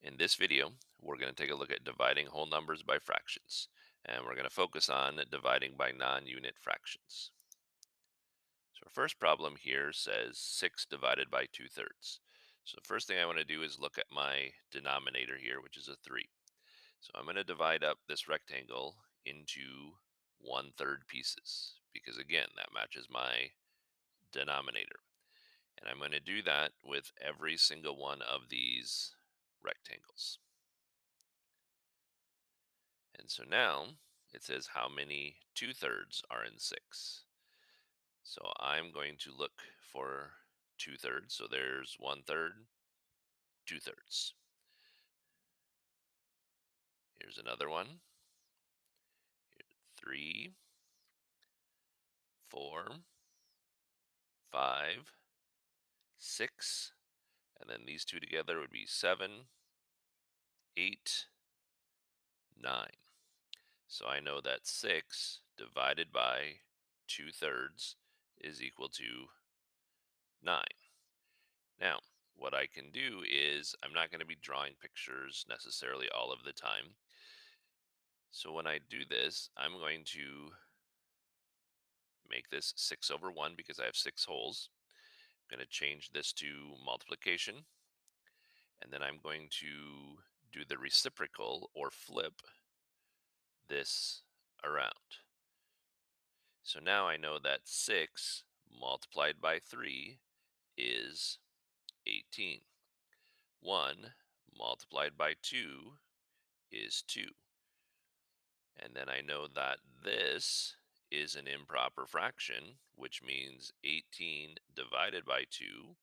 In this video, we're going to take a look at dividing whole numbers by fractions, and we're going to focus on dividing by non-unit fractions. So our first problem here says 6 divided by 2/3. So the first thing I want to do is look at my denominator here, which is a 3. So I'm going to divide up this rectangle into 1/3 pieces, because again, that matches my denominator. And I'm going to do that with every single one of these rectangles. And so now it says how many 2/3 are in 6. So I'm going to look for 2/3. So there's 1/3, 2/3. Here's another one. Here, 3, 4, 5, 6. And then these two together would be 7, 8, 9. So I know that 6 divided by 2/3 is equal to 9. Now, what I can do is I'm not going to be drawing pictures necessarily all of the time. So when I do this, I'm going to make this 6 over 1 because I have 6 holes. I'm going to change this to multiplication, and then I'm going to do the reciprocal or flip this around. So now I know that 6 multiplied by 3 is 18. 1 multiplied by 2 is 2. And then I know that this is an improper fraction, which means 18 divided by 2,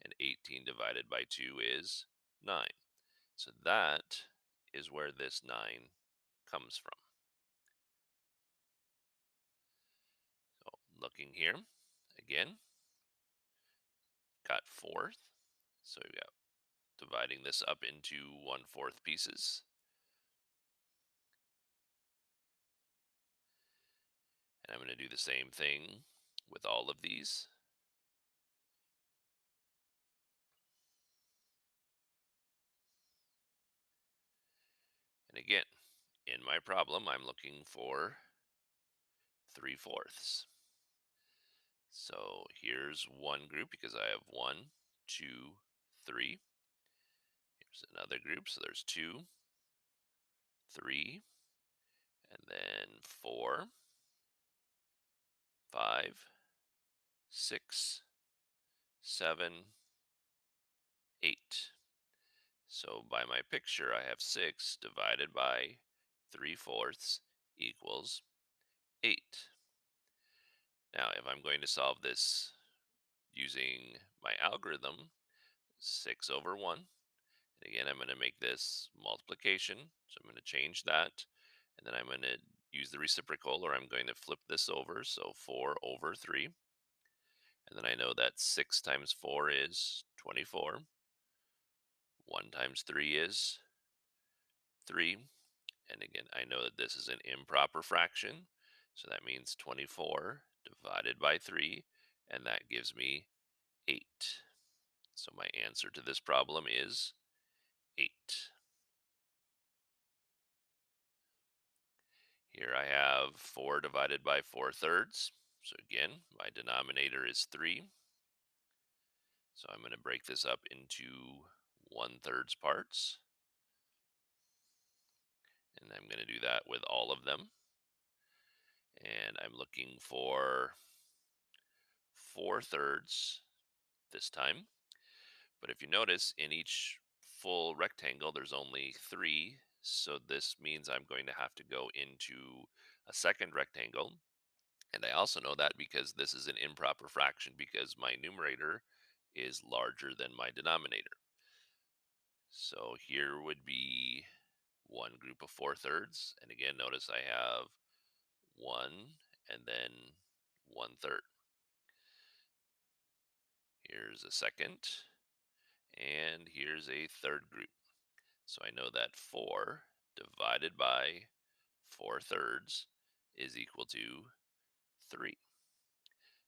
and 18 divided by 2 is 9. So that is where this 9 comes from. So looking here, again, got fourth. So we got dividing this up into 1/4 pieces. And I'm going to do the same thing with all of these. And again, in my problem, I'm looking for 3/4. So here's one group because I have 1, 2, 3. Here's another group. So there's 2, 3, and then 4, 5, 6, 7, 8. So by my picture, I have 6 divided by 3/4 equals 8. Now, if I'm going to solve this using my algorithm, 6 over 1. And again, I'm going to make this multiplication. So I'm going to change that. And then I'm going to use the reciprocal, or I'm going to flip this over. So 4 over 3. And then I know that 6 times 4 is 24. 1 times 3 is 3. And again, I know that this is an improper fraction. So that means 24 divided by 3. And that gives me 8. So my answer to this problem is 8. Here I have 4 divided by 4/3. So again, my denominator is 3. So I'm going to break this up into 1/3 parts. And I'm going to do that with all of them. And I'm looking for 4/3 this time. But if you notice, in each full rectangle, there's only 3. So this means I'm going to have to go into a second rectangle. And I also know that because this is an improper fraction because my numerator is larger than my denominator. So here would be one group of 4/3. And again, notice I have 1 and then 1/3. Here's a second, and here's a third group. So I know that 4 divided by 4/3 is equal to 3.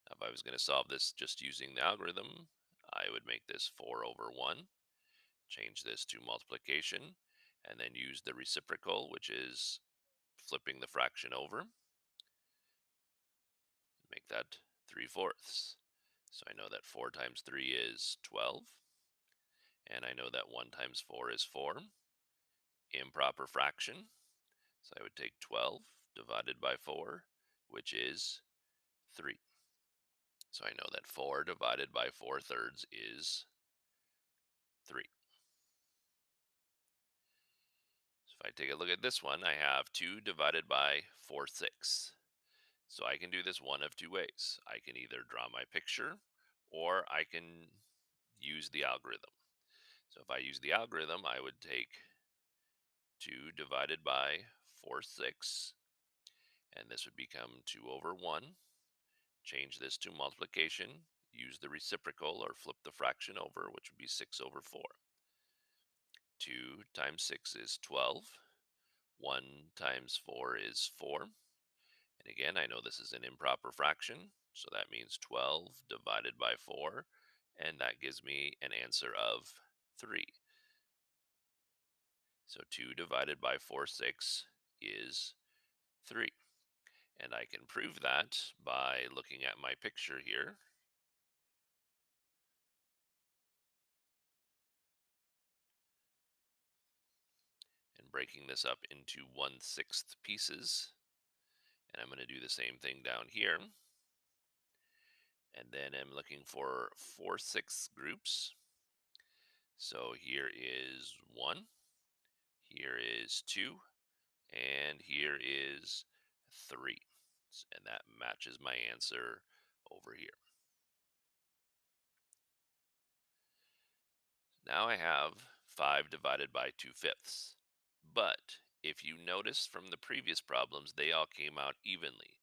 Now, if I was going to solve this just using the algorithm, I would make this 4 over 1, Change this to multiplication, and then use the reciprocal, which is flipping the fraction over. Make that 3/4. So I know that 4 times 3 is 12, and I know that 1 times 4 is 4. Improper fraction. So I would take 12 divided by 4, which is 3. So I know that 4 divided by 4/3 is 3. So if I take a look at this one, I have 2 divided by 4/6. So I can do this one of two ways. I can either draw my picture or I can use the algorithm. So if I use the algorithm, I would take 2 divided by 4/6, and this would become 2 over 1. Change this to multiplication, use the reciprocal or flip the fraction over, which would be 6 over 4. 2 times 6 is 12. 1 times 4 is 4. And again, I know this is an improper fraction, so that means 12 divided by 4, and that gives me an answer of 3. So 2 divided by 4/6 is 3. And I can prove that by looking at my picture here and breaking this up into 1/6 pieces. And I'm going to do the same thing down here. And then I'm looking for 4/6 groups. So here is 1, here is 2, and here is 3. And that matches my answer over here. Now I have 5 divided by 2/5. But if you notice from the previous problems, they all came out evenly.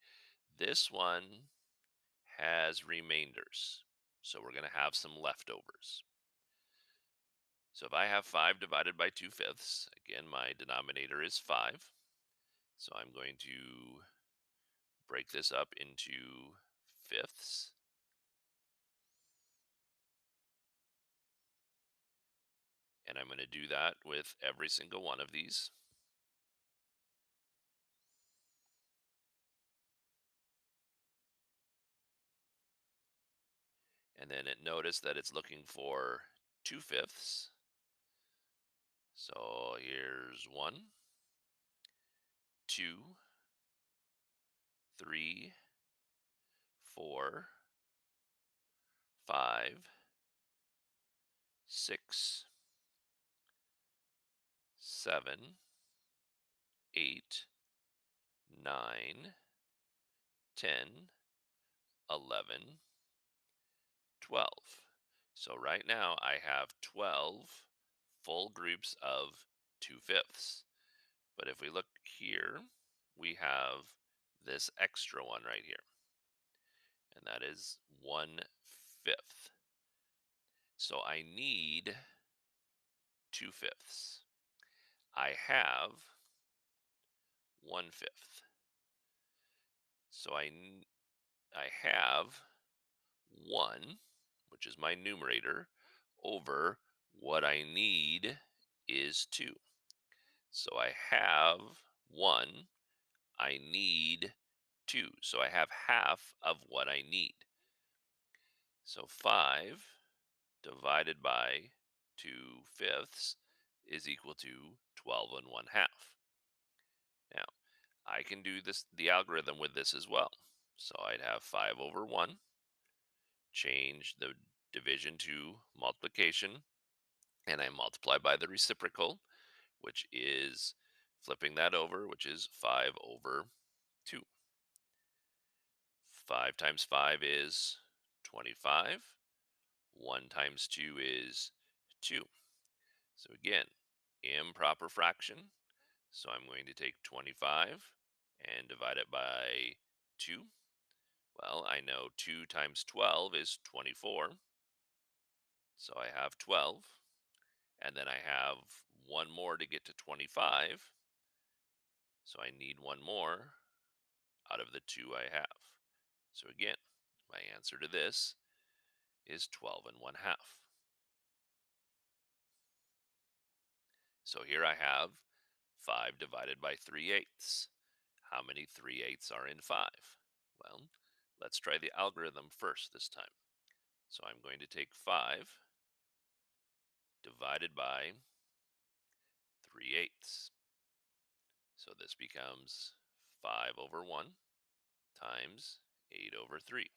This one has remainders. So we're going to have some leftovers. So if I have 5 divided by 2/5, again, my denominator is 5. So I'm going to break this up into fifths. And I'm going to do that with every single one of these. And then notice that it's looking for 2/5. So here's 1, 2, 3, 4, 5, 6, 7, 8, 9, 10, 11, 12. So right now I have 12 full groups of 2/5. But if we look here, we have this extra one right here, and that is 1/5. So I need 2/5. I have 1/5. So I have 1, which is my numerator, over what I need is 2. So I have 1, I need 2. So I have half of what I need. So 5 divided by 2/5 is equal to 12 and 1/2. Now, I can do the algorithm with this as well. So I'd have 5 over 1, change the division to multiplication, and I multiply by the reciprocal, which is flipping that over, which is 5 over 2. 5 times 5 is 25. 1 times 2 is 2. So again, improper fraction. So I'm going to take 25 and divide it by 2. Well, I know 2 times 12 is 24. So I have 12. And then I have one more to get to 25. So I need one more out of the 2 I have. So again, my answer to this is 12 and 1/2. So here I have 5 divided by 3/8. How many 3/8 are in 5? Well, let's try the algorithm first this time. So I'm going to take 5 divided by 3/8. So this becomes 5 over 1 times 8 over 3.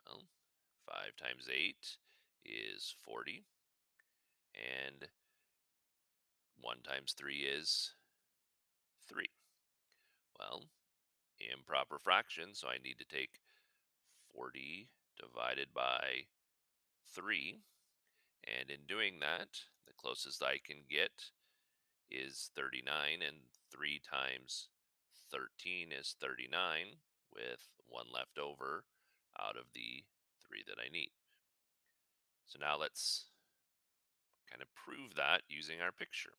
Well, 5 times 8 is 40, and 1 times 3 is 3. Well, improper fraction, so I need to take 40 divided by 3. And in doing that, the closest I can get is 39, and 3 times 13 is 39, with 1 left over out of the 3 that I need. So now let's kind of prove that using our picture.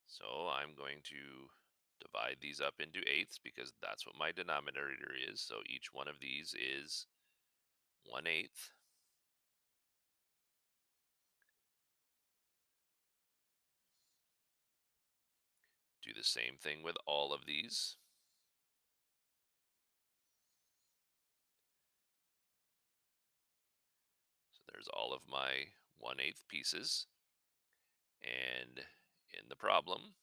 So I'm going to divide these up into eighths because that's what my denominator is. So each one of these is 1/8. Do the same thing with all of these. So there's all of my 1/8 pieces. And in the problem,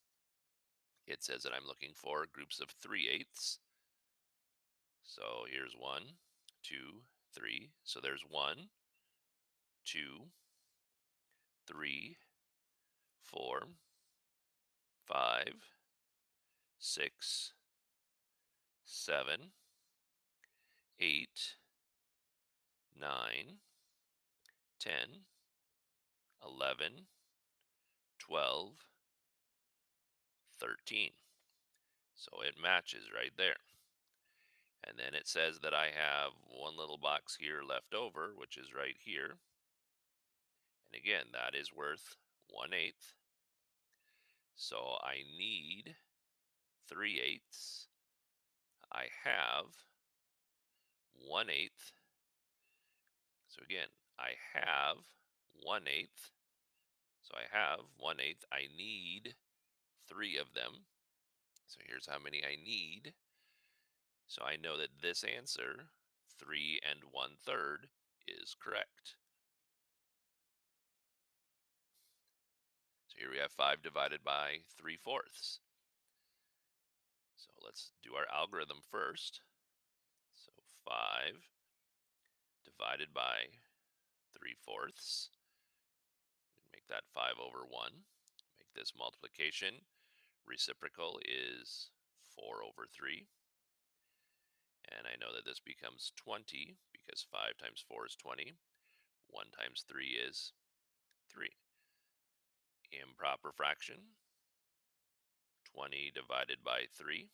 it says that I'm looking for groups of 3/8. So here's 1, 2, 3. So there's 1, 2, 3, 4, 5, 6, 7, 8, 9, 10, 11, 12, 13. So it matches right there. And then it says that I have one little box here left over, which is right here. And again, that is worth 1/8. So I need 3/8. I have 1/8. So again, I have 1/8. So I have 1/8. I need 3 of them. So here's how many I need. So I know that this answer, 3 and 1/3, is correct. So here we have 5 divided by 3/4. So let's do our algorithm first. So 5 divided by 3/4. Make that 5 over 1. Make this multiplication. Reciprocal is 4 over 3. And I know that this becomes 20 because 5 times 4 is 20. 1 times 3 is 3. Improper fraction. 20 divided by 3.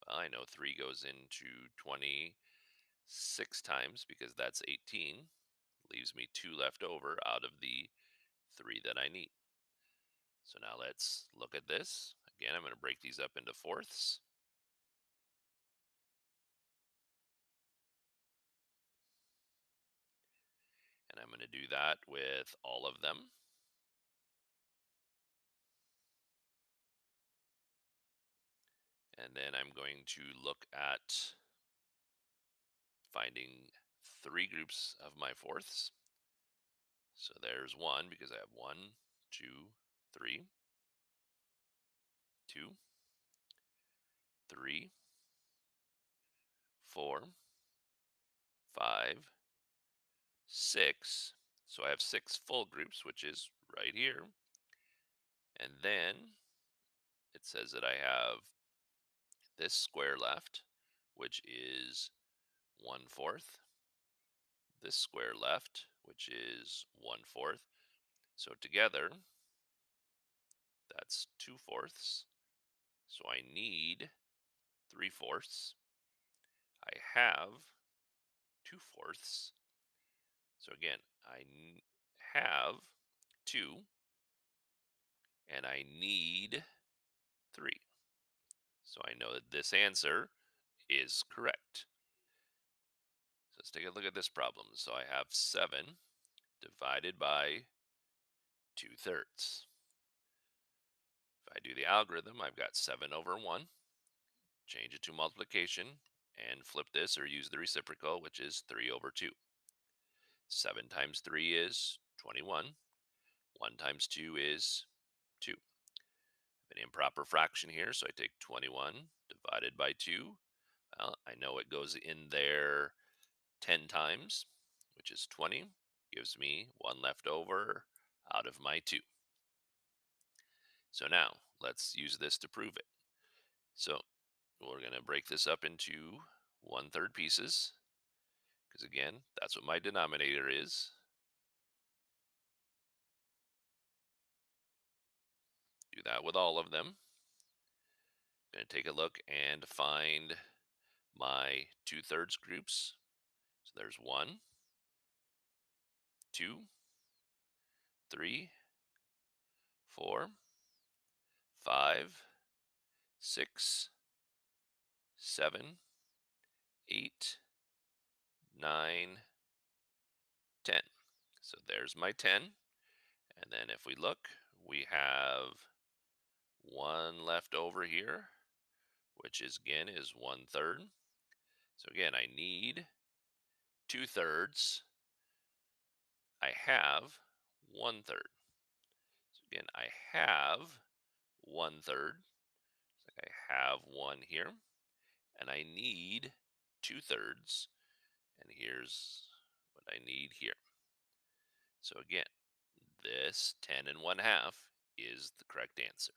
Well, I know 3 goes into 20 6 times because that's 18. Leaves me 2 left over out of the 3 that I need. So now let's look at this. Again, I'm going to break these up into fourths. And I'm going to do that with all of them. And then I'm going to look at finding 3 groups of my fourths. So there's 1 because I have 1, 2, 3, 2, 3, 4, 5, 6. So I have 6 full groups, which is right here. And then it says that I have this square left, which is 1/4. This square left, which is 1/4. So together, that's 2/4. So I need 3/4. I have 2/4. So again, have 2 and I need 3. So I know that this answer is correct. So let's take a look at this problem. So I have 7 divided by 2/3. If I do the algorithm, I've got 7 over 1. Change it to multiplication and flip this or use the reciprocal, which is 3 over 2. 7 times 3 is 21. 1 times 2 is 2. An improper fraction here, so I take 21 divided by 2. Well, I know it goes in there 10 times, which is 20. Gives me 1 left over out of my 2. So now let's use this to prove it. So we're going to break this up into 1/3 pieces, because again, that's what my denominator is. Do that with all of them. Going to take a look and find my 2/3 groups. So there's 1, 2, 3, 4, 5, 6, 7, 8, 9, 10. So there's my 10. And then if we look, we have 1 left over here, which is again is 1/3. So again, I need 2/3. I have 1/3. So again, I have 1/3. So I have 1 here, and I need 2/3. And here's what I need here. So again, this 10 and 1/2 is the correct answer.